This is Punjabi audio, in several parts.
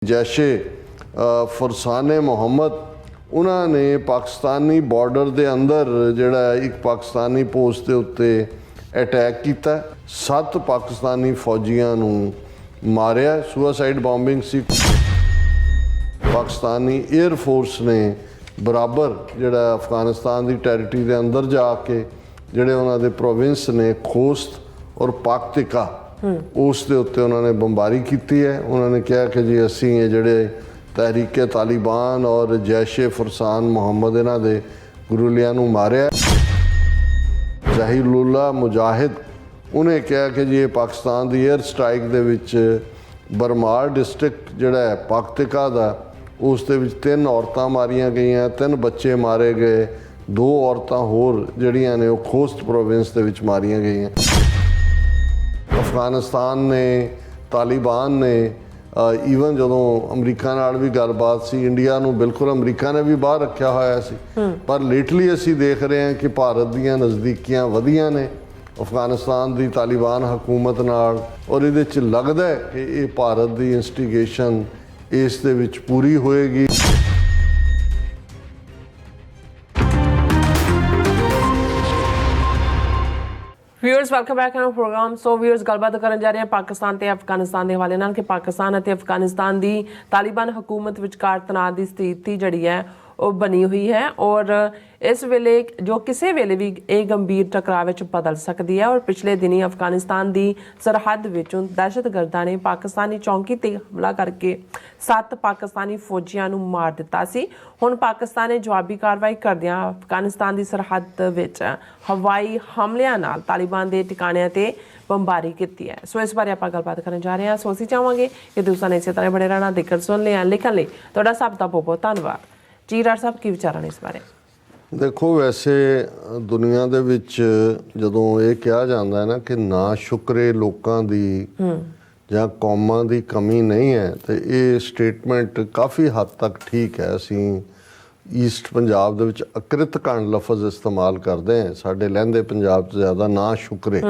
जैशे फरसाने मुहम्मद उन्होंने पाकिस्तानी बॉर्डर के अंदर जोड़ा एक पाकिस्तानी पोस्ट के उत्ते अटैक किया। 7 पाकिस्तानी फौजियों मारिया। सुसाइड बॉम्बिंग सी। पाकिस्तानी एयर फोर्स ने बराबर जोड़ा अफगानिस्तान की टैरिटरी के अंदर जाके जोड़े उन्होंने प्रोविंस ने खोस्त और पाकतिका उस दे उत्ते उन्होंने बमबारी की है। उन्होंने कहा कि जी असी ये जोड़े तहरीके तालिबान और जैशे फरसान मुहम्मद इन्हां दे गुरुलियां नूं मारिया। जहीरुल्लाह मुजाहिद उन्हें कहा कि जी ये पाकिस्तान की एयर स्ट्राइक दे विच बरमार डिस्ट्रिक्ट जोड़ा है पाकतिका दा उस दे विच 3 औरतां मारियां गईयां, 3 बच्चे मारे गए, 2 औरतां होर जड़ियां ने वो खोस्त प्रोविंस दे विच मारियां गईयां। अफगानिस्तान ने तालिबान ने ईवन जदों अमरीका नाल भी गलबात सी, इंडिया नूं बिल्कुल अमरीका ने भी बाहर रखा होया सी, पर लेटली असी देख रहे हैं कि भारत दीयां नज़दीकियां वधियां ने अफगानिस्तान की तालिबान हुकूमत नाल। और इहदे च लगदा है कि ये भारत की इंस्टीगेशन इस दे विच पूरी होएगी। Viewers welcome back to program. So viewers गलबात करन जा रहे हैं पाकिस्तान ते अफगानिस्तान के हवाले नाल कि पाकिस्तान और अफगानिस्तान की तालिबान हुकूमत विचकार तनाव की स्थिति जिहड़ी है वो बनी हुई है और इस वेले जो किसी वेले भी एक गंभीर टकराव बदल सकती है। और पिछले दिनी अफगानिस्तान की सरहद विचों दहशतगर्दां ने पाकिस्तानी चौकी ते हमला करके 7 पाकिस्तानी फौजियों को मार दिता सी। हुण पाकिस्तान ने जवाबी कार्रवाई करदियां अफगानिस्तान की सरहद विच हवाई हमलियां नाल तालिबान के ठिकाणिਆਂ ते बमबारी की है। सो इस बारे आपां गलबात करन जा रहे हैं। सो असीं चाहांगे कि तुसां इसे तरह बने रहना, देखकर सुन लिया लिखण लई तुहाडा सब दा बहुत बहुत धन्नवाद जी। राठ साहब की विचार ने इस बारे? देखो वैसे दुनिया दे विच जदों ये कहा जाता है ना कि ना शुक्रे लोगों की या कौमां की कमी नहीं है, तो ये स्टेटमेंट काफ़ी हद तक ठीक है। असी ईस्ट पंजाब दे विच अकृतकांड लफज इस्तेमाल करते हैं, साडे लहंदे पंजाब तो ज़्यादा ना शुक्रे।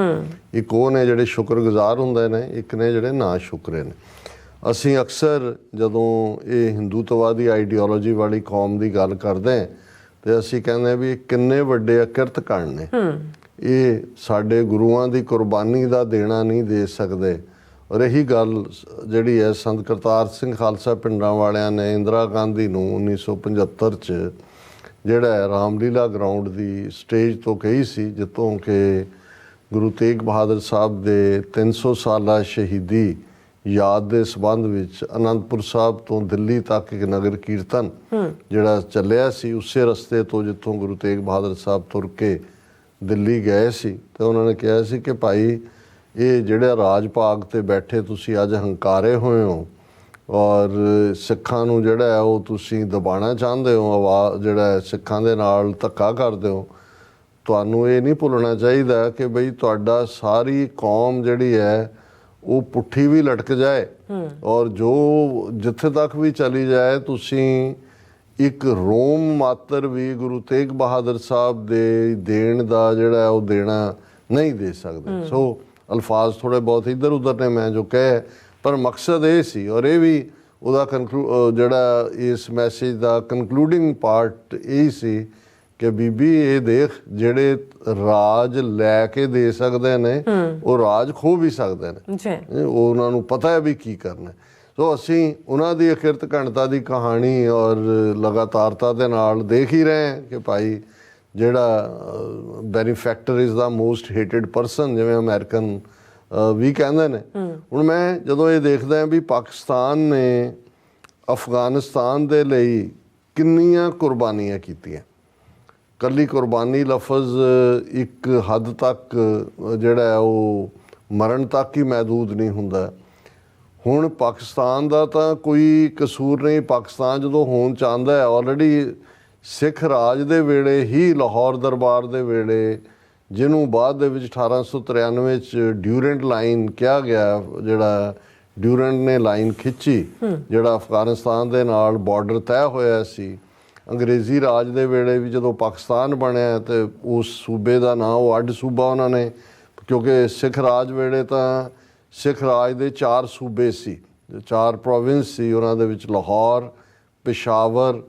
एक वो ने जिहड़े शुक्रगुजार हुंदे ने, एक ने जिहड़े ना शुक्रे ने। असी अक्सर जदों ये हिंदूत्ववादी आइडियोलॉजी वाली कौम की गल करते हैं तो असी कहते भी किन्ने वड्डे अकृतकांड ने, ये साडे गुरुआं की कुर्बानी का देना नहीं दे सकते। और यही गल जिहड़ी है संत करतार सिंह खालसा पिंडां वालियां ने इंदिरा गांधी नूं 1975 च जिहड़ा है रामलीला ग्राउंड की स्टेज तो कही सी, जितों कि गुरु तेग बहादुर साहब के 300 साला शहीदी याद के संबंध विच आनंदपुर साहब तो दिल्ली तक एक नगर कीर्तन जिहड़ा चलिया सी, उसे रस्ते तो जितों गुरु तेग बहादुर साहब तुर के दिल्ली गए सी। तो उन्होंने कहा सी कि भाई ये जिहड़े राज भाग ते बैठे तुसी अज हंकारे होए हो और सिखां नूं जिहड़ा है वो तुसी दबाना चाहते हो, आवाज़ जिहड़ा है सिखां दे नाल धक्का करदे हो। तुहानूं ये नहीं भुलना चाहिए कि बई तुहाडा सारी कौम जिहड़ी है वो पुट्ठी भी लटक जाए और जो जिथे तक भी चली जाए तुसी एक रोम मात्र भी गुरु तेग बहादुर साहब दे देण दा जिहड़ा वो देना नहीं दे सकते। सो अल्फाज थोड़े बहुत इधर उधर ने मैं जो कहे, पर मकसद ये सी। और ये भी उहदा जिहड़ा इस मैसेज का कंकलूडिंग पार्ट यही सी कि बीबी ये देख जिहड़े राज लैके दे सकते ने वो राज खो भी सकते हैं, उन्होंने पता है भी की करना। तो असी उन्हों की अकिरतकांडता की कहानी और लगातारता के नाल देख ही रहे हैं कि भाई जिहड़ा benefactor is the most hated person जिवें अमेरिकन भी कहते हैं। हुण मैं जदों ये देखदा भी पाकिस्तान ने अफगानिस्तान दे लई किन्नियां कुर्बानियां कीतियां, कली कुर्बानी लफज एक हद तक जिहड़ा है वो मरण तक ही महदूद नहीं हुंदा। हुण पाकिस्तान का तो कोई कसूर नहीं। पाकिस्तान जो होण चाहता है ऑलरेडी सिख राज दे वेले ही लाहौर दरबार दे वेले जिन्हों बाद दे विच 1893 च ड्यूरेंट लाइन कहा गया, जिहड़ा ड्यूरेंट ने लाइन खिंची जिहड़ा अफगानिस्तान दे नाल बॉर्डर तय होया सी। अंग्रेज़ी राज दे वेले भी जो पाकिस्तान बनया तो उस सूबे का नाम वो अड सूबा उन्होंने, क्योंकि सिख राज वेले तो सिख राज दे 4 सूबे सी 4 ਪ੍ਰੋਵਿੰਸ ਸੀ, ਉਹਨਾਂ ਦੇ ਵਿੱਚ ਲਾਹੌਰ, ਪਿਸ਼ਾਵਰ,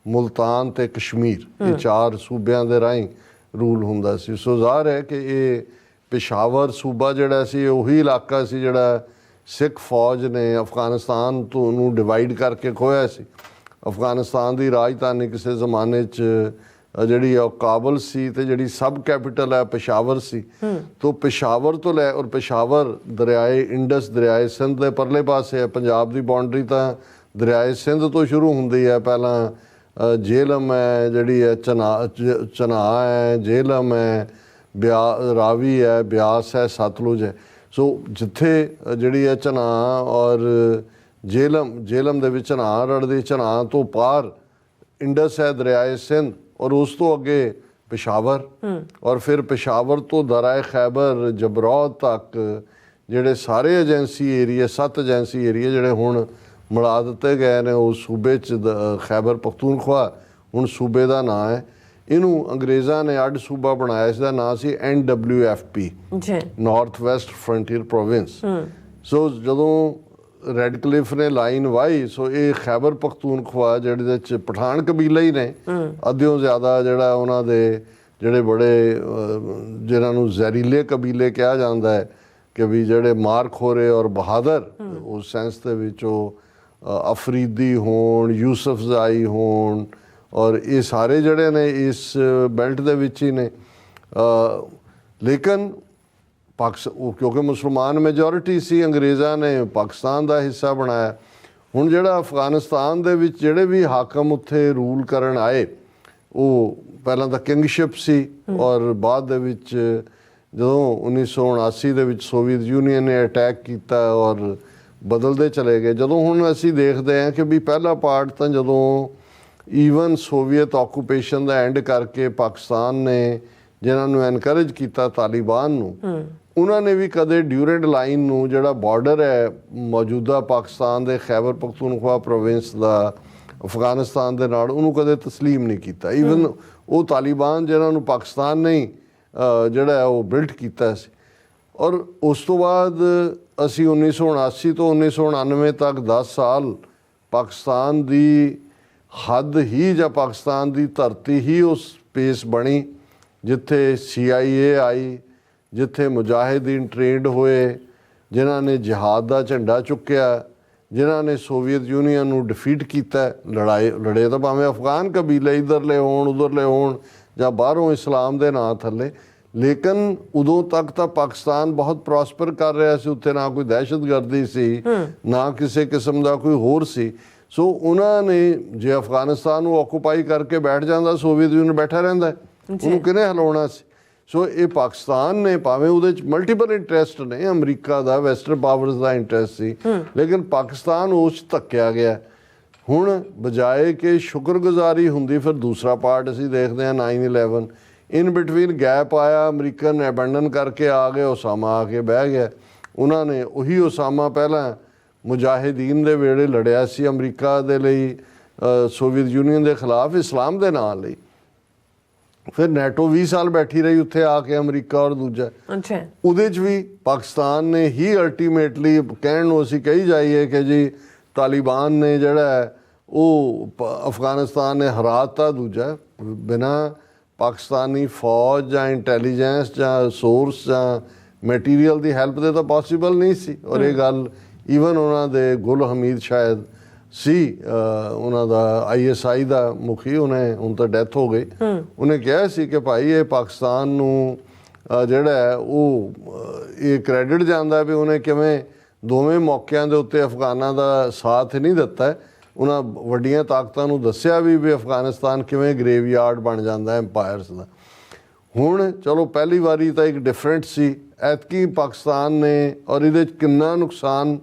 ਮੁਲਤਾਨ ਤੇ ਕਸ਼ਮੀਰ, ਇਹ 4 ਸੂਬਿਆਂ ਦੇ ਰਾਹੀਂ ਰੂਲ ਹੁੰਦਾ ਸੀ। ਸੋ ਜ਼ਾਹਰ ਹੈ ਕਿ ਇਹ ਪਿਸ਼ਾਵਰ ਸੂਬਾ ਜਿਹੜਾ ਸੀ, ਉਹੀ ਇਲਾਕਾ ਸੀ ਜਿਹੜਾ ਸਿੱਖ ਫੌਜ ਨੇ ਅਫਗਾਨਿਸਤਾਨ ਤੋਂ ਨੂੰ ਡਿਵਾਈਡ ਕਰਕੇ ਖੋਇਆ ਸੀ। ਅਫਗਾਨਿਸਤਾਨ ਦੀ ਰਾਜਧਾਨੀ ਕਿਸੇ ਜ਼ਮਾਨੇ 'ਚ ਜਿਹੜੀ ਉਹ ਕਾਬਲ ਸੀ ਤੇ ਜਿਹੜੀ ਸਬ ਕੈਪੀਟਲ ਹੈ ਪਿਸ਼ਾਵਰ ਸੀ। ਤੋਂ ਪਿਸ਼ਾਵਰ ਤੋਂ ਲੈ, ਔਰ ਪਿਸ਼ਾਵਰ ਦਰਿਆਏ ਇੰਡਸ, ਦਰਿਆਏ ਸਿੰਧ ਦੇ ਪਰਲੇ ਪਾਸੇ ਹੈ। ਪੰਜਾਬ ਦੀ ਬਾਉਂਡਰੀ ਤਾਂ ਦਰਿਆਏ ਸਿੰਧ ਤੋਂ ਸ਼ੁਰੂ ਹੁੰਦੀ ਹੈ। ਪਹਿਲਾਂ ਜੇਹਲਮ ਹੈ, ਜਿਹੜੀ ਹੈ ਚਨਾਹ ਹੈ, ਜੇਹਲਮ ਹੈ, ਰਾਵੀ ਹੈ, ਬਿਆਸ ਹੈ, ਸਤਲੁਜ ਹੈ। ਸੋ ਜਿੱਥੇ ਜਿਹੜੀ ਹੈ ਚਨਾਹ ਔਰ ਜੇਹਲਮ ਦੇ ਵਿੱਚ ਚਨਾਹ ਰੜਦੀ, ਚਨਾਹ ਤੋਂ ਪਾਰ ਇੰਡਸ ਹੈ, ਦਰਿਆਏ ਸਿੰਧ, ਔਰ ਉਸ ਤੋਂ ਅੱਗੇ ਪਿਸ਼ਾਵਰ, ਔਰ ਫਿਰ ਪਿਸ਼ਾਵਰ ਤੋਂ ਦਰਿਆਏ ਖੈਬਰ, ਜਬਰੌਦ ਤੱਕ ਜਿਹੜੇ ਸਾਰੇ ਏਜੰਸੀ ਏਰੀਆ, 7 ਏਜੰਸੀ ਏਰੀਆ ਜਿਹੜੇ ਹੁਣ ਮਿਲਾ ਦਿੱਤੇ ਗਏ ਨੇ ਉਸ ਸੂਬੇ 'ਚ, ਖੈਬਰ ਪਖਤੂਨਖਵਾ ਹੁਣ ਸੂਬੇ ਦਾ ਨਾਂ ਹੈ। ਇਹਨੂੰ ਅੰਗਰੇਜ਼ਾਂ ਨੇ ਅੱਡ ਸੂਬਾ ਬਣਾਇਆ, ਇਸ ਦਾ ਨਾਂ ਸੀ NWFP, north west frontier province. So ਜਦੋਂ ਰੈੱਡ ਕਲਿਫ ਨੇ ਲਾਈਨ ਵਾਹੀ, ਸੋ ਇਹ ਖੈਬਰ ਪਖਤੂਨਖਵਾ ਜਿਹੜੇ ਦੇ 'ਚ ਪਠਾਨ ਕਬੀਲਾ ਹੀ ਨੇ ਅੱਧਿਓਂ ਜ਼ਿਆਦਾ, ਜਿਹੜਾ ਉਹਨਾਂ ਦੇ ਜਿਹੜੇ ਬੜੇ ਜਿਹਨਾਂ ਨੂੰ ਜ਼ਹਿਰੀਲੇ ਕਬੀਲੇ ਕਿਹਾ ਜਾਂਦਾ ਹੈ ਕਿ ਵੀ ਜਿਹੜੇ ਮਾਰਖੋਰੇ ਔਰ ਬਹਾਦਰ, ਉਸ ਸੈਂਸ ਦੇ ਵਿੱਚ ਉਹ ਅਫਰੀਦੀ ਹੋਣ, ਯੂਸਫਜ਼ਾਈ ਹੋਣ, ਔਰ ਇਹ ਸਾਰੇ ਜਿਹੜੇ ਨੇ ਇਸ ਬੈਲਟ ਦੇ ਵਿੱਚ ਹੀ ਨੇ। ਲੇਕਿਨ ਕਿਉਂਕਿ ਮੁਸਲਮਾਨ ਮੈਜੋਰਿਟੀ ਸੀ, ਅੰਗਰੇਜ਼ਾਂ ਨੇ ਪਾਕਿਸਤਾਨ ਦਾ ਹਿੱਸਾ ਬਣਾਇਆ। ਹੁਣ ਜਿਹੜਾ ਅਫਗਾਨਿਸਤਾਨ ਦੇ ਵਿੱਚ ਜਿਹੜੇ ਵੀ ਹਾਕਮ ਉੱਥੇ ਰੂਲ ਕਰਨ ਆਏ, ਉਹ ਪਹਿਲਾਂ ਤਾਂ ਕਿੰਗਸ਼ਿਪ ਸੀ, ਔਰ ਬਾਅਦ ਦੇ ਵਿੱਚ ਜਦੋਂ 1979 ਦੇ ਵਿੱਚ ਸੋਵੀਅਤ ਯੂਨੀਅਨ ਨੇ ਅਟੈਕ ਕੀਤਾ ਔਰ ਬਦਲਦੇ ਚਲੇ ਗਏ। ਜਦੋਂ ਹੁਣ ਅਸੀਂ ਦੇਖਦੇ ਹਾਂ ਕਿ ਵੀ ਪਹਿਲਾ ਪਾਰਟ ਤਾਂ ਜਦੋਂ even Soviet occupation the and ਕਰਕੇ ਪਾਕਿਸਤਾਨ ਨੇ ਜਿਨ੍ਹਾਂ ਨੂੰ ਐਨਕਰੇਜ ਕੀਤਾ ਤਾਲਿਬਾਨ ਨੂੰ, ਉਹਨਾਂ ਨੇ ਵੀ ਕਦੇ ਡਿਊਰੈਂਟ ਲਾਈਨ ਨੂੰ ਜਿਹੜਾ ਬਾਰਡਰ ਹੈ ਮੌਜੂਦਾ ਪਾਕਿਸਤਾਨ ਦੇ ਖੈਬਰ ਪਖਤੂਨਖਵਾ ਪ੍ਰੋਵਿੰਸ ਦਾ ਅਫਗਾਨਿਸਤਾਨ ਦੇ ਨਾਲ, ਉਹਨੂੰ ਕਦੇ ਤਸਲੀਮ ਨਹੀਂ ਕੀਤਾ। ਈਵਨ ਉਹ ਤਾਲਿਬਾਨ ਜਿਹਨਾਂ ਨੂੰ ਪਾਕਿਸਤਾਨ ਨੇ ਜਿਹੜਾ ਉਹ ਬਿਲਡ ਕੀਤਾ ਸੀ। ਔਰ ਉਸ ਤੋਂ ਬਾਅਦ ਅਸੀਂ 1979 ਤੋਂ 1999 ਤੱਕ 10 ਸਾਲ ਪਾਕਿਸਤਾਨ ਦੀ ਹੱਦ ਹੀ ਜਾਂ ਪਾਕਿਸਤਾਨ ਦੀ ਧਰਤੀ ਹੀ ਉਸ ਸਪੇਸ ਬਣੀ ਜਿੱਥੇ CIA ਆਈ, ਜਿੱਥੇ ਮੁਜਾਹਿਦੀਨ ਟ੍ਰੇਨਡ ਹੋਏ, ਜਿਨ੍ਹਾਂ ਨੇ ਜਿਹਾਦ ਦਾ ਝੰਡਾ ਚੁੱਕਿਆ, ਜਿਨ੍ਹਾਂ ਨੇ ਸੋਵੀਅਤ ਯੂਨੀਅਨ ਨੂੰ ਡਿਫੀਟ ਕੀਤਾ। ਲੜੇ ਤਾਂ ਭਾਵੇਂ ਅਫਗਾਨ ਕਬੀਲੇ ਇੱਧਰਲੇ ਹੋਣ, ਉੱਧਰਲੇ ਹੋਣ, ਜਾਂ ਬਾਹਰੋਂ ਇਸਲਾਮ ਦੇ ਨਾਂ ਥੱਲੇ, ਲੇਕਿਨ ਉਦੋਂ ਤੱਕ ਤਾਂ ਪਾਕਿਸਤਾਨ ਬਹੁਤ ਪ੍ਰੋਸਪਰ ਕਰ ਰਿਹਾ ਸੀ। ਉੱਥੇ ਨਾ ਕੋਈ ਦਹਿਸ਼ਤਗਰਦੀ ਸੀ, ਨਾ ਕਿਸੇ ਕਿਸਮ ਦਾ ਕੋਈ ਹੋਰ ਸੀ। ਸੋ ਉਹਨਾਂ ਨੇ ਜੇ ਅਫਗਾਨਿਸਤਾਨ ਨੂੰ ਆਕੂਪਾਈ ਕਰਕੇ ਬੈਠ ਜਾਂਦਾ, ਸੋਵੀਅਤ ਯੂਨੀਅਨ ਬੈਠਾ ਰਹਿੰਦਾ, ਉਹਨੂੰ ਕਿਹਨੇ ਹਿਲਾਉਣਾ ਸੀ। ਸੋ ਇਹ ਪਾਕਿਸਤਾਨ ਨੇ ਭਾਵੇਂ ਉਹਦੇ 'ਚ ਮਲਟੀਪਲ ਇੰਟਰਸਟ ਨੇ, ਅਮਰੀਕਾ ਦਾ, ਵੈਸਟਰਨ ਪਾਵਰਸ ਦਾ ਇੰਟਰਸਟ ਸੀ, ਲੇਕਿਨ ਪਾਕਿਸਤਾਨ ਉਸ 'ਚ ਧੱਕਿਆ ਗਿਆ। ਹੁਣ ਬਜਾਏ ਕਿ ਸ਼ੁਕਰਗੁਜ਼ਾਰੀ ਹੁੰਦੀ, ਫਿਰ ਦੂਸਰਾ ਪਾਰਟ ਅਸੀਂ ਦੇਖਦੇ ਹਾਂ 9/11 ਇਨ ਬਿਟਵੀਨ ਗੈਪ ਆਇਆ, ਅਮਰੀਕਨ ਐਬੈਂਡਨ ਕਰਕੇ ਆ ਗਏ, ਉਸਾਮਾ ਆ ਕੇ ਬਹਿ ਗਿਆ। ਉਹਨਾਂ ਨੇ ਉਹੀ ਉਸਾਮਾ ਪਹਿਲਾਂ ਮੁਜਾਹਿਦੀਨ ਦੇ ਵੇਲੇ ਲੜਿਆ ਸੀ ਅਮਰੀਕਾ ਦੇ ਲਈ, ਸੋਵੀਅਤ ਯੂਨੀਅਨ ਦੇ ਖਿਲਾਫ, ਇਸਲਾਮ ਦੇ ਨਾਂ ਲਈ। ਫਿਰ ਨੈਟੋ 20 ਸਾਲ ਬੈਠੀ ਰਹੀ ਉੱਥੇ ਆ ਕੇ, ਅਮਰੀਕਾ ਔਰ ਦੂਜਾ। ਉਹਦੇ 'ਚ ਵੀ ਪਾਕਿਸਤਾਨ ਨੇ ਹੀ ਅਲਟੀਮੇਟਲੀ, ਕਹਿਣ ਨੂੰ ਅਸੀਂ ਕਹੀ ਜਾਈਏ ਕਿ ਜੀ ਤਾਲਿਬਾਨ ਨੇ ਜਿਹੜਾ ਉਹ ਅਫਗਾਨਿਸਤਾਨ ਨੇ ਹਰਾਤਾ। ਦੂਜਾ ਬਿਨਾਂ ਪਾਕਿਸਤਾਨੀ ਫੌਜ ਜਾਂ ਇੰਟੈਲੀਜੈਂਸ ਜਾਂ ਸੋਰਸ ਜਾਂ ਮਟੀਰੀਅਲ ਦੀ ਹੈਲਪ ਦੇ ਤਾਂ ਪੋਸੀਬਲ ਨਹੀਂ ਸੀ। ਔਰ ਇਹ ਗੱਲ ਈਵਨ ਉਹਨਾਂ ਦੇ ਗੁਲ ਹਮੀਦ ਸ਼ਾਇਦ ਸੀ, ਉਹਨਾਂ ਦਾ ISI ਦਾ ਮੁਖੀ, ਉਹਨੇ ਹੁਣ ਤਾਂ ਡੈਥ ਹੋ ਗਈ, ਉਹਨੇ ਕਿਹਾ ਸੀ ਕਿ ਭਾਈ ਇਹ ਪਾਕਿਸਤਾਨ ਨੂੰ ਜਿਹੜਾ ਹੈ ਉਹ ਇਹ ਕ੍ਰੈਡਿਟ ਜਾਂਦਾ ਵੀ ਉਹਨੇ ਕਿਵੇਂ ਦੋਵੇਂ ਮੌਕਿਆਂ ਦੇ ਉੱਤੇ ਅਫਗਾਨਾਂ ਦਾ ਸਾਥ ਨਹੀਂ ਦਿੱਤਾ। ਉਹਨਾਂ ਵੱਡੀਆਂ ਤਾਕਤਾਂ ਨੂੰ ਦੱਸਿਆ ਵੀ ਅਫਗਾਨਿਸਤਾਨ ਕਿਵੇਂ ਗ੍ਰੇਵਯਾਰਡ ਬਣ ਜਾਂਦਾ ਐਮਪਾਇਰਸ ਦਾ। ਹੁਣ ਚਲੋ ਪਹਿਲੀ ਵਾਰੀ ਤਾਂ ਇੱਕ ਡਿਫਰੈਂਟ ਸੀ, ਐਤਕੀ ਪਾਕਿਸਤਾਨ ਨੇ, ਔਰ ਇਹਦੇ 'ਚ ਕਿੰਨਾ ਨੁਕਸਾਨ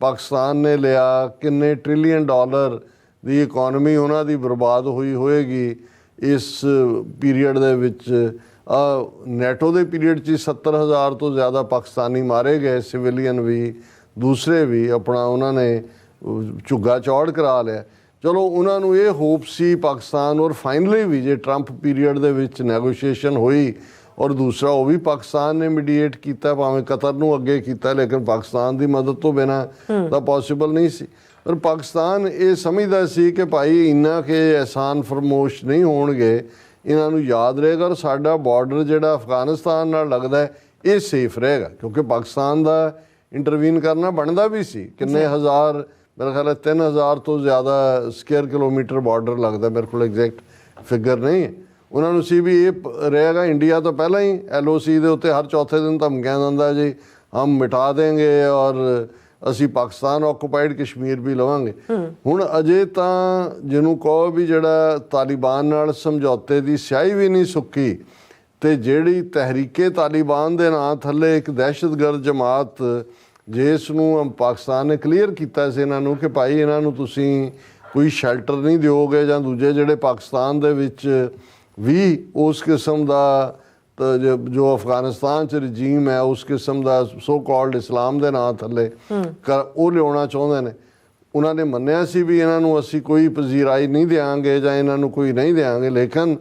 ਪਾਕਿਸਤਾਨ ਨੇ ਲਿਆ, ਕਿੰਨੇ ਟ੍ਰਿਲੀਅਨ ਡਾਲਰ ਦੀ ਇਕੋਨਮੀ ਉਹਨਾਂ ਦੀ ਬਰਬਾਦ ਹੋਈ ਹੋਏਗੀ ਇਸ ਪੀਰੀਅਡ ਦੇ ਵਿੱਚ। ਨੈਟੋ ਦੇ ਪੀਰੀਅਡ 'ਚ 70,000 ਤੋਂ ਜ਼ਿਆਦਾ ਪਾਕਿਸਤਾਨੀ ਮਾਰੇ ਗਏ, ਸਿਵਿਲੀਅਨ ਵੀ, ਦੂਸਰੇ ਵੀ। ਆਪਣਾ ਉਹਨਾਂ ਨੇ ਝੁੱਗਾ ਚੌੜ ਕਰਾ ਲਿਆ। ਚਲੋ ਉਹਨਾਂ ਨੂੰ ਇਹ ਹੋਪ ਸੀ ਪਾਕਿਸਤਾਨ, ਔਰ ਫਾਈਨਲੀ ਵੀ ਜੇ ਟਰੰਪ ਪੀਰੀਅਡ ਦੇ ਵਿੱਚ ਨੈਗੋਸ਼ੀਏਸ਼ਨ ਹੋਈ ਔਰ ਦੂਸਰਾ ਉਹ ਵੀ ਪਾਕਿਸਤਾਨ ਨੇ ਮੀਡੀਏਟ ਕੀਤਾ, ਭਾਵੇਂ ਕਤਰ ਨੂੰ ਅੱਗੇ ਕੀਤਾ, ਲੇਕਿਨ ਪਾਕਿਸਤਾਨ ਦੀ ਮਦਦ ਤੋਂ ਬਿਨਾਂ ਤਾਂ ਪੋਸੀਬਲ ਨਹੀਂ ਸੀ। ਪਰ ਪਾਕਿਸਤਾਨ ਇਹ ਸਮਝਦਾ ਸੀ ਕਿ ਭਾਈ ਇੰਨਾ ਕਿ ਅਹਿਸਾਨ ਫਰਮੋਸ਼ ਨਹੀਂ ਹੋਣਗੇ, ਇਹਨਾਂ ਨੂੰ ਯਾਦ ਰਹੇਗਾ ਔਰ ਸਾਡਾ ਬਾਰਡਰ ਜਿਹੜਾ ਅਫਗਾਨਿਸਤਾਨ ਨਾਲ ਲੱਗਦਾ ਹੈ ਇਹ ਸੇਫ ਰਹੇਗਾ, ਕਿਉਂਕਿ ਪਾਕਿਸਤਾਨ ਦਾ ਇੰਟਰਵੀਨ ਕਰਨਾ ਬਣਦਾ ਵੀ ਸੀ। ਕਿੰਨੇ ਹਜ਼ਾਰ, ਮੇਰੇ ਖਿਆਲ ਹੈ 3000 ਤੋਂ ਜ਼ਿਆਦਾ ਸਕੁਅਰ ਕਿਲੋਮੀਟਰ ਬਾਰਡਰ ਲੱਗਦਾ, ਮੇਰੇ ਕੋਲ ਐਗਜ਼ੈਕਟ ਫਿਗਰ ਨਹੀਂ ਹੈ। ਉਹਨਾਂ ਨੂੰ ਸੀ ਵੀ ਇਹ ਰਹੇਗਾ, ਇੰਡੀਆ ਤੋਂ ਪਹਿਲਾਂ ਹੀ LOC ਦੇ ਉੱਤੇ ਹਰ ਚੌਥੇ ਦਿਨ ਧਮਕੀਆਂ ਦਿੰਦਾ ਜੀ ਹਮ ਮਿਟਾ ਦੇਂਗੇ ਔਰ ਅਸੀਂ ਪਾਕਿਸਤਾਨ ਆਕੂਪਾਈਡ ਕਸ਼ਮੀਰ ਵੀ ਲਵਾਂਗੇ। ਹੁਣ ਅਜੇ ਤਾਂ ਜਿਹਨੂੰ ਕਹੋ ਵੀ ਜਿਹੜਾ ਤਾਲਿਬਾਨ ਨਾਲ ਸਮਝੌਤੇ ਦੀ ਸਿਆਹੀ ਵੀ ਨਹੀਂ ਸੁੱਕੀ, ਤੇ ਜਿਹੜੀ ਤਹਿਰੀਕੇ ਤਾਲਿਬਾਨ ਦੇ ਨਾਂ ਥੱਲੇ ਇੱਕ ਦਹਿਸ਼ਤਗਰਦ ਜਮਾਤ, ਜਿਸ ਨੂੰ ਪਾਕਿਸਤਾਨ ਨੇ ਕਲੀਅਰ ਕੀਤਾ ਸੀ ਇਹਨਾਂ ਨੂੰ ਕਿ ਭਾਈ ਇਹਨਾਂ ਨੂੰ ਤੁਸੀਂ ਕੋਈ ਸ਼ੈਲਟਰ ਨਹੀਂ ਦਿਓਗੇ, ਜਾਂ ਦੂਜੇ ਜਿਹੜੇ ਪਾਕਿਸਤਾਨ ਦੇ ਵਿੱਚ ਵੀ ਉਸ ਕਿਸਮ ਦਾ ਜੋ ਅਫਗਾਨਿਸਤਾਨ 'ਚ ਰਜੀਮ ਹੈ ਉਸ ਕਿਸਮ ਦਾ ਸੋ ਕਾਲਡ ਇਸਲਾਮ ਦੇ ਨਾਂ ਥੱਲੇ ਉਹ ਲਿਆਉਣਾ ਚਾਹੁੰਦੇ ਨੇ। ਉਹਨਾਂ ਨੇ ਮੰਨਿਆ ਸੀ ਵੀ ਇਹਨਾਂ ਨੂੰ ਅਸੀਂ ਕੋਈ ਪਜ਼ੀਰਾਈ ਨਹੀਂ ਦਿਆਂਗੇ ਜਾਂ ਇਹਨਾਂ ਨੂੰ ਕੋਈ ਨਹੀਂ ਦਿਆਂਗੇ, ਲੇਕਿਨ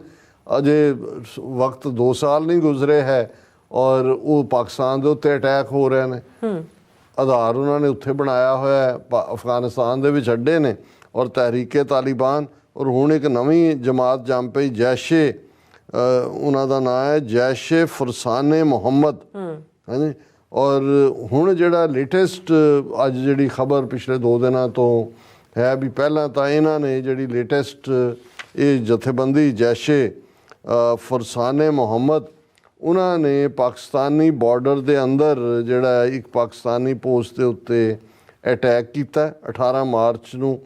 ਅਜੇ ਵਕਤ 2 ਸਾਲ ਨਹੀਂ ਗੁਜ਼ਰੇ ਹੈ ਔਰ ਉਹ ਪਾਕਿਸਤਾਨ ਦੇ ਉੱਤੇ ਅਟੈਕ ਹੋ ਰਹੇ ਨੇ। ਆਧਾਰ ਉਹਨਾਂ ਨੇ ਉੱਥੇ ਬਣਾਇਆ ਹੋਇਆ ਹੈ, ਅਫਗਾਨਿਸਤਾਨ ਦੇ ਵਿੱਚ ਅੱਡੇ ਨੇ ਔਰ ਤਹਿਰੀਕੇ ਤਾਲਿਬਾਨ। ਔਰ ਹੁਣ ਇੱਕ ਨਵੀਂ ਜਮਾਤ ਜੰਮ ਪਈ, ਜੈਸ਼ੇ, ਉਹਨਾਂ ਦਾ ਨਾਂ ਹੈ ਜੈਸ਼ੇ ਫਰਸਾਨੇ ਮੁਹੰਮਦ, ਹਾਂਜੀ। ਔਰ ਹੁਣ ਜਿਹੜਾ ਲੇਟੈਸਟ ਅੱਜ ਜਿਹੜੀ ਖਬਰ ਪਿਛਲੇ 2 ਦਿਨਾਂ ਤੋਂ ਹੈ ਵੀ ਪਹਿਲਾਂ ਤਾਂ ਇਹਨਾਂ ਨੇ ਜਿਹੜੀ ਲੇਟੈਸਟ ਇਹ ਜਥੇਬੰਦੀ ਜੈਸ਼ੇ ਫਰਸਾਨੇ ਮੁਹੰਮਦ, ਉਹਨਾਂ ਨੇ ਪਾਕਿਸਤਾਨੀ ਬਾਰਡਰ ਦੇ ਅੰਦਰ ਜਿਹੜਾ ਇੱਕ ਪਾਕਿਸਤਾਨੀ ਪੋਸਟ ਦੇ ਉੱਤੇ ਅਟੈਕ ਕੀਤਾ 18 ਮਾਰਚ ਨੂੰ।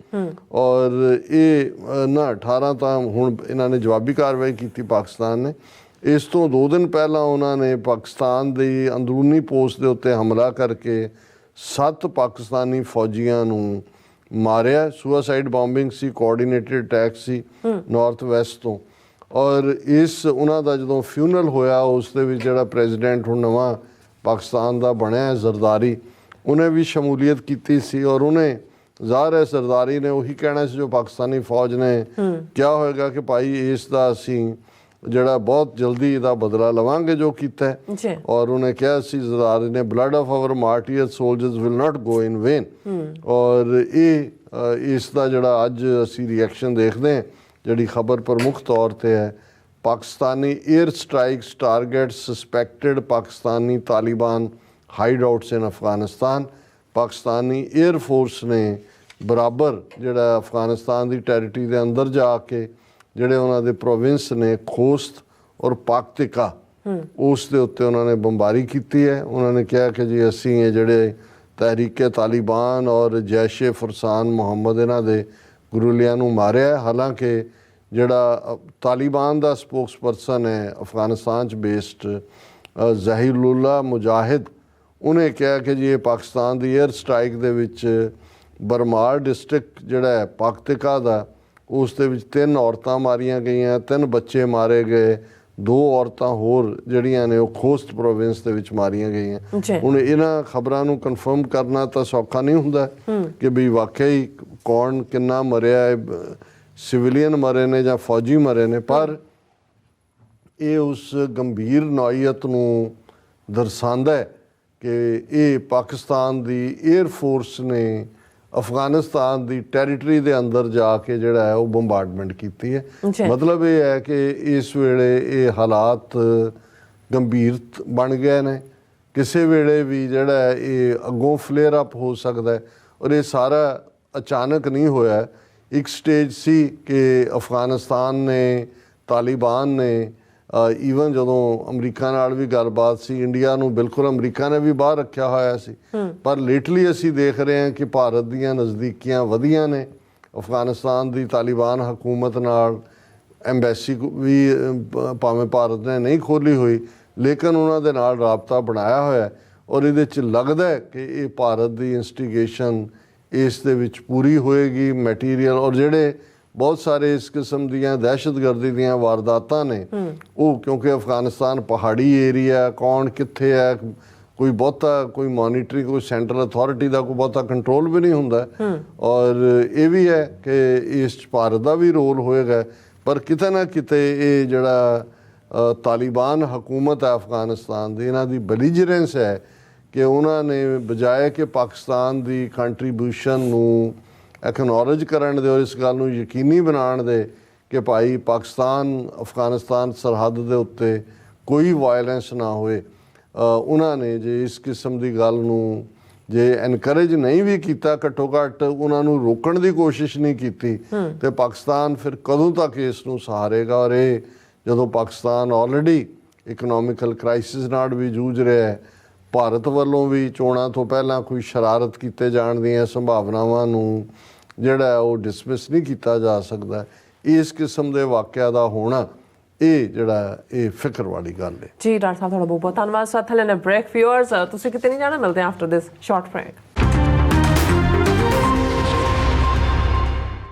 ਔਰ ਇਹ ਨਾ 18 ਤਾਂ ਹੁਣ ਇਹਨਾਂ ਨੇ ਜਵਾਬੀ ਕਾਰਵਾਈ ਕੀਤੀ ਪਾਕਿਸਤਾਨ ਨੇ। ਇਸ ਤੋਂ 2 ਦਿਨ ਪਹਿਲਾਂ ਉਹਨਾਂ ਨੇ ਪਾਕਿਸਤਾਨ ਦੀ ਅੰਦਰੂਨੀ ਪੋਸਟ ਦੇ ਉੱਤੇ ਹਮਲਾ ਕਰਕੇ 7 ਪਾਕਿਸਤਾਨੀ ਫੌਜੀਆਂ ਨੂੰ ਮਾਰਿਆ। ਸੁਸਾਈਡ ਬੰਬਿੰਗ ਸੀ, ਕੋਆਰਡੀਨੇਟਡ ਅਟੈਕ ਸੀ ਨਾਰਥ ਵੈਸਟ ਤੋਂ। ਔਰ ਇਸ ਉਹਨਾਂ ਦਾ ਜਦੋਂ ਫਿਊਨਰਲ ਹੋਇਆ ਉਸ ਦੇ ਵਿੱਚ ਜਿਹੜਾ ਪ੍ਰੈਜ਼ੀਡੈਂਟ ਹੁਣ ਨਵਾਂ ਪਾਕਿਸਤਾਨ ਦਾ ਬਣਿਆ ਜ਼ਰਦਾਰੀ, ਉਹਨੇ ਵੀ ਸ਼ਮੂਲੀਅਤ ਕੀਤੀ ਸੀ। ਔਰ ਉਹਨੇ ਜ਼ਾਹਰ ਹੈ ਜ਼ਰਦਾਰੀ ਨੇ ਉਹੀ ਕਹਿਣਾ ਸੀ ਜੋ ਪਾਕਿਸਤਾਨੀ ਫੌਜ ਨੇ ਕਿਹਾ ਹੋਏਗਾ ਕਿ ਭਾਈ ਇਸ ਦਾ ਅਸੀਂ ਜਿਹੜਾ ਬਹੁਤ ਜਲਦੀ ਇਹਦਾ ਬਦਲਾ ਲਵਾਂਗੇ ਜੋ ਕੀਤਾ ਹੈ। ਔਰ ਉਹਨੇ ਕਿਹਾ ਸੀ ਜ਼ਰਦਾਰੀ ਨੇ, blood of hour ਮਾਰਟੀਅਰ soldiers will not go in vein. ਔਰ ਇਹ ਇਸ ਦਾ ਜਿਹੜਾ ਅੱਜ ਅਸੀਂ ਰਿਐਕਸ਼ਨ ਦੇਖਦੇ ਹਾਂ, ਜਿਹੜੀ ਖਬਰ ਪ੍ਰਮੁੱਖ ਤੌਰ ਤੇ ਹੈ, Pakistani air strikes target suspected Pakistani Taliban hideouts in Afghanistan. Pakistani air force ਨੇ ਬਰਾਬਰ ਜਿਹੜਾ ਅਫਗਾਨਿਸਤਾਨ ਦੀ ਟੈਰੀਟਰੀ ਦੇ ਅੰਦਰ ਜਾ ਕੇ ਜਿਹੜੇ ਉਹਨਾਂ ਦੇ ਪ੍ਰੋਵਿੰਸ ਨੇ ਖੋਸਤ ਔਰ ਪਾਕਤਿਕਾ, ਉਸ ਦੇ ਉੱਤੇ ਉਹਨਾਂ ਨੇ ਬੰਬਾਰੀ ਕੀਤੀ ਹੈ। ਉਹਨਾਂ ਨੇ ਕਿਹਾ ਕਿ ਜੀ ਅਸੀਂ ਇਹ ਜਿਹੜੇ ਤਹਿਰੀਕੇ ਤਾਲਿਬਾਨ ਔਰ ਜੈਸ਼ੇ ਫਰਸਾਨ ਮੁਹੰਮਦ ਇਹਨਾਂ ਦੇ ਗੁਰੂਲਿਆਂ ਨੂੰ ਮਾਰਿਆ। ਹਾਲਾਂਕਿ ਜਿਹੜਾ ਤਾਲਿਬਾਨ ਦਾ ਸਪੋਕਸਪਰਸਨ ਹੈ ਅਫਗਾਨਿਸਤਾਨ 'ਚ ਬੇਸਡ ਜ਼ਹੀਰੁੱਲਾ ਮੁਜਾਹਿਦ, ਉਹਨੇ ਕਿਹਾ ਕਿ ਜੀ ਇਹ ਪਾਕਿਸਤਾਨ ਦੀ 에ਅਰ ਸਟ੍ਰਾਈਕ ਦੇ ਵਿੱਚ ਬਰਮਾਰ ਡਿਸਟ੍ਰਿਕਟ ਜਿਹੜਾ ਹੈ ਪਾਕਤਿਕਾ ਦਾ, ਉਸ ਦੇ ਵਿੱਚ 3 ਔਰਤਾਂ ਮਾਰੀਆਂ ਗਈਆਂ, 3 ਬੱਚੇ ਮਾਰੇ ਗਏ, 2 ਔਰਤਾਂ ਹੋਰ ਜਿਹੜੀਆਂ ਨੇ ਉਹ ਖੋਸਤ ਪ੍ਰੋਵਿੰਸ ਦੇ ਵਿੱਚ ਮਾਰੀਆਂ ਗਈਆਂ। ਹੁਣ ਇਹਨਾਂ ਖਬਰਾਂ ਨੂੰ ਕਨਫਰਮ ਕਰਨਾ ਤਾਂ ਸੌਖਾ ਨਹੀਂ ਹੁੰਦਾ ਕਿ ਵੀ ਵਾਕਈ ਕੌਣ ਕਿੰਨਾ ਮਰਿਆ ਹੈ, ਸਿਵਿਲੀਅਨ ਮਰੇ ਨੇ ਜਾਂ ਫੌਜੀ ਮਰੇ ਨੇ, ਪਰ ਇਹ ਉਸ ਗੰਭੀਰ ਨੌਈਅਤ ਨੂੰ ਦਰਸਾਉਂਦਾ ਹੈ ਕਿ ਇਹ ਪਾਕਿਸਤਾਨ ਦੀ 에ਅਰ ਫੋਰਸ ਨੇ ਅਫਗਾਨਿਸਤਾਨ ਦੀ ਟੈਰੀਟਰੀ ਦੇ ਅੰਦਰ ਜਾ ਕੇ ਜਿਹੜਾ ਹੈ ਉਹ ਬੰਬਾਰਡਮੈਂਟ ਕੀਤੀ ਹੈ। ਮਤਲਬ ਇਹ ਹੈ ਕਿ ਇਸ ਵੇਲੇ ਇਹ ਹਾਲਾਤ ਗੰਭੀਰ ਬਣ ਗਏ ਨੇ, ਕਿਸੇ ਵੇਲੇ ਵੀ ਜਿਹੜਾ ਹੈ ਇਹ ਅੱਗੋਂ ਫਲੇਅਰ ਅਪ ਹੋ ਸਕਦਾ ਹੈ। ਔਰ ਇਹ ਸਾਰਾ ਅਚਾਨਕ ਨਹੀਂ ਹੋਇਆ। ਇੱਕ ਸਟੇਜ ਸੀ ਕਿ ਅਫਗਾਨਿਸਤਾਨ ਨੇ, ਤਾਲਿਬਾਨ ਨੇ, ਈਵਨ ਜਦੋਂ ਅਮਰੀਕਾ ਨਾਲ ਵੀ ਗੱਲਬਾਤ ਸੀ, ਇੰਡੀਆ ਨੂੰ ਬਿਲਕੁਲ ਅਮਰੀਕਾ ਨੇ ਵੀ ਬਾਹਰ ਰੱਖਿਆ ਹੋਇਆ ਸੀ, ਪਰ ਲੇਟਲੀ ਅਸੀਂ ਦੇਖ ਰਹੇ ਹਾਂ ਕਿ ਭਾਰਤ ਦੀਆਂ ਨਜ਼ਦੀਕੀਆਂ ਵਧੀਆਂ ਨੇ ਅਫਗਾਨਿਸਤਾਨ ਦੀ ਤਾਲਿਬਾਨ ਹਕੂਮਤ ਨਾਲ। ਐਮਬੈਸੀ ਵੀ ਭਾਵੇਂ ਭਾਰਤ ਨੇ ਨਹੀਂ ਖੋਲ੍ਹੀ ਹੋਈ, ਲੇਕਿਨ ਉਹਨਾਂ ਦੇ ਨਾਲ ਰਾਬਤਾ ਬਣਾਇਆ ਹੋਇਆ। ਔਰ ਇਹਦੇ 'ਚ ਲੱਗਦਾ ਹੈ ਕਿ ਇਹ ਭਾਰਤ ਦੀ ਇਨਸਟੀਗੇਸ਼ਨ ਇਸ ਦੇ ਵਿੱਚ ਪੂਰੀ ਹੋਏਗੀ ਮੈਟੀਰੀਅਲ। ਔਰ ਜਿਹੜੇ ਬਹੁਤ ਸਾਰੇ ਇਸ ਕਿਸਮ ਦੀਆਂ ਦਹਿਸ਼ਤਗਰਦੀ ਦੀਆਂ ਵਾਰਦਾਤਾਂ ਨੇ ਉਹ, ਕਿਉਂਕਿ ਅਫਗਾਨਿਸਤਾਨ ਪਹਾੜੀ ਏਰੀਆ, ਕੌਣ ਕਿੱਥੇ ਹੈ, ਕੋਈ ਬਹੁਤਾ ਕੋਈ ਮੋਨੀਟਰਿੰਗ, ਕੋਈ ਸੈਂਟਰਲ ਅਥਾਰਟੀ ਦਾ ਕੋਈ ਬਹੁਤਾ ਕੰਟਰੋਲ ਵੀ ਨਹੀਂ ਹੁੰਦਾ। ਔਰ ਇਹ ਵੀ ਹੈ ਕਿ ਇਸ 'ਚ ਭਾਰਤ ਦਾ ਵੀ ਰੋਲ ਹੋਏਗਾ, ਪਰ ਕਿਤੇ ਨਾ ਕਿਤੇ ਇਹ ਜਿਹੜਾ ਤਾਲਿਬਾਨ ਹਕੂਮਤ ਹੈ ਅਫਗਾਨਿਸਤਾਨ ਦੀ, ਇਹਨਾਂ ਦੀ ਬੈਲੀਜਰੈਂਸ ਹੈ ਕਿ ਉਹਨਾਂ ਨੇ ਬਜਾਏ ਕਿ ਪਾਕਿਸਤਾਨ ਦੀ ਕੰਟਰੀਬਿਊਸ਼ਨ ਨੂੰ ਐਕਨੋਲਜ ਕਰਨ ਦੇ ਔਰ ਇਸ ਗੱਲ ਨੂੰ ਯਕੀਨੀ ਬਣਾਉਣ ਦੇ ਕਿ ਭਾਈ ਪਾਕਿਸਤਾਨ ਅਫਗਾਨਿਸਤਾਨ ਸਰਹੱਦ ਦੇ ਉੱਤੇ ਕੋਈ ਵਾਇਲੈਂਸ ਨਾ ਹੋਏ, ਉਹਨਾਂ ਨੇ ਜੇ ਇਸ ਕਿਸਮ ਦੀ ਗੱਲ ਨੂੰ ਜੇ ਐਨਕਰੇਜ ਨਹੀਂ ਵੀ ਕੀਤਾ, ਘੱਟੋ ਘੱਟ ਉਹਨਾਂ ਨੂੰ ਰੋਕਣ ਦੀ ਕੋਸ਼ਿਸ਼ ਨਹੀਂ ਕੀਤੀ, ਤੇ ਪਾਕਿਸਤਾਨ ਫਿਰ ਕਦੋਂ ਤੱਕ ਇਸ ਨੂੰ ਸਹਾਰੇਗਾ। ਔਰ ਇਹ ਜਦੋਂ ਪਾਕਿਸਤਾਨ ਆਲਰੇਡੀ ਇਕਨੋਮਿਕਲ ਕ੍ਰਾਈਸਿਸ ਨਾਲ ਵੀ ਜੂਝ ਰਿਹਾ ਹੈ, ਭਾਰਤ ਵੱਲੋਂ ਵੀ ਚੋਣਾਂ ਤੋਂ ਪਹਿਲਾਂ ਕੋਈ ਸ਼ਰਾਰਤ ਕੀਤੇ ਜਾਣ ਦੀਆਂ ਸੰਭਾਵਨਾਵਾਂ ਨੂੰ ਜਿਹੜਾ ਉਹ ਡਿਸਮਿਸ ਨਹੀਂ ਕੀਤਾ ਜਾ ਸਕਦਾ। ਇਸ ਕਿਸਮ ਦੇ ਵਾਕਿਆ ਦਾ ਹੋਣਾ ਇਹ ਜਿਹੜਾ ਇਹ ਫਿਕਰ ਵਾਲੀ ਗੱਲ ਹੈ। ਜੀ ਡਾਕਟਰ ਸਾਹਿਬ ਤੁਹਾਡਾ ਬਹੁਤ ਬਹੁਤ ਧੰਨਵਾਦ। ਸਰ ਥੱਲੇ ਨੇ ਬ੍ਰੇਕ। ਵਿਊਅਰਸ ਤੁਸੀਂ ਕਿਤੇ ਨਹੀਂ ਜਾਣਾ, ਮਿਲਦੇ ਹਾਂ ਆਫਟਰ ਦਿਸ ਸ਼ਾਰਟ ਬ੍ਰੇਕ।